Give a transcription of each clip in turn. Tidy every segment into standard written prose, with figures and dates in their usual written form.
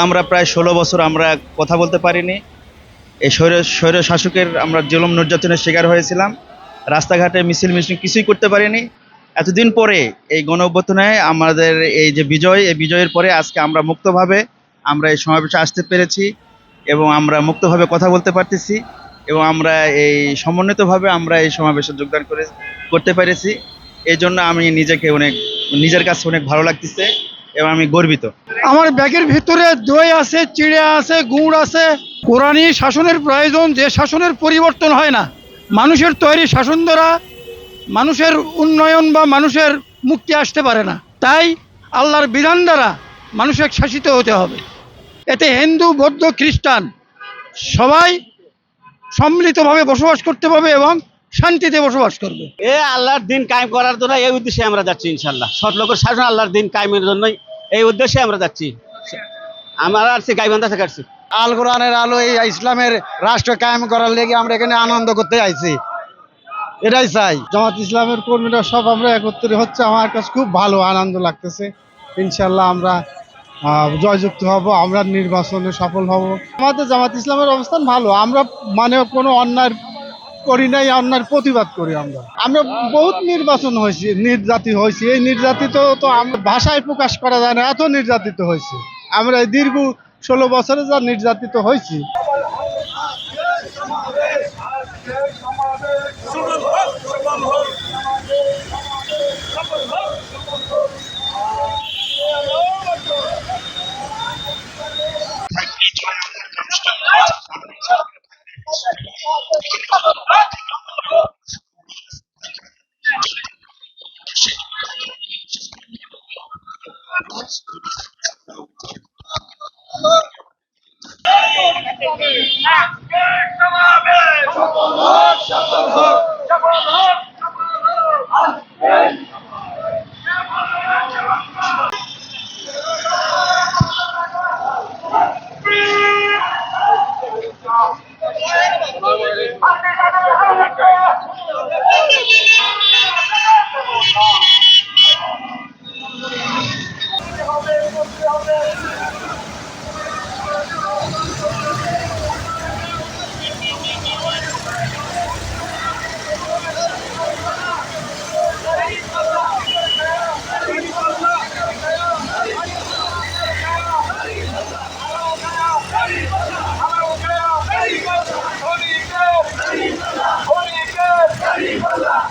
আমরা প্রায় ১৬ বছর আমরা কথা বলতে পারিনি। এই স্বৈর শাসকের আমরা জুলুম নির্যাতনের শিকার হয়েছিলাম। রাস্তাঘাটে মিছিল কিছুই করতে পারিনি। এতদিন পরে এই গণ অভ্যুত্থানে আমাদের এই যে বিজয়, এই বিজয়ের পরে আজকে আমরা মুক্তভাবে আমরা এই সমাবেশে আসতে পেরেছি এবং আমরা মুক্তভাবে কথা বলতে পারতেছি এবং আমরা এই সমন্বিতভাবে আমরা এই সমাবেশে যোগদান করতে পেরেছি। এজন্য আমি নিজের কাছে অনেক ভালো লাগতেছে এবং আমি গর্বিত। আমার ব্যাগের ভিতরে দই আছে, চিড়ে আছে, গুড় আছে। কোরআনী শাসনের প্রয়োজন, যে শাসনের পরিবর্তন হয় না। মানুষের তৈরি শাসন দ্বারা মানুষের উন্নয়ন বা মানুষের মুক্তি আসতে পারে না। তাই আল্লাহর বিধান দ্বারা মানুষের শাসিত হতে হবে। এতে হিন্দু, বৌদ্ধ, খ্রিস্টান সবাই সম্মিলিতভাবে বসবাস করতে পারবে এবং শান্তিতে বসবাস করবে। আল্লাহর দিন কায়েম করার জন্য এই উদ্দেশ্যে আমরা যাচ্ছি ইনশাল্লাহ। সৎ লোকের শাসন আল্লাহর দিন কায়েমের জন্যই এই উদ্দেশ্যে আমরা যাচ্ছি। আমরা আসছি গাইবান্ধা থেকে আসছি। আল কোরআনের আলো এই ইসলামের রাষ্ট্র কায়েম করার লেগে আমরা এখানে আনন্দ করতে আইছি, এটাই চাই। জামাত ইসলামের কর্মীরা সব আমরা একত্রে হচ্ছে, আমার কাছে খুব ভালো আনন্দ লাগতেছে। ইনশাল্লাহ আমরা জয়যুক্ত হব, আমরা নির্বাচনে সফল হব। আমাদের জামাত ইসলামের অবস্থান ভালো। আমরা কোনো অন্যায় করি নাই, অন্যায়ের প্রতিবাদ করি। আমরা বহুত নির্বাচন হয়েছি, নির্যাতিত হয়েছি। এই নির্যাতিত তো আমরা ভাষায় প্রকাশ করা যায় না, এত নির্যাতিত হয়েছি আমরা। এই দীর্ঘ 16 বছরে যা নির্যাতিত হয়েছি।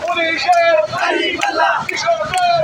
পুলিশের কৃষকের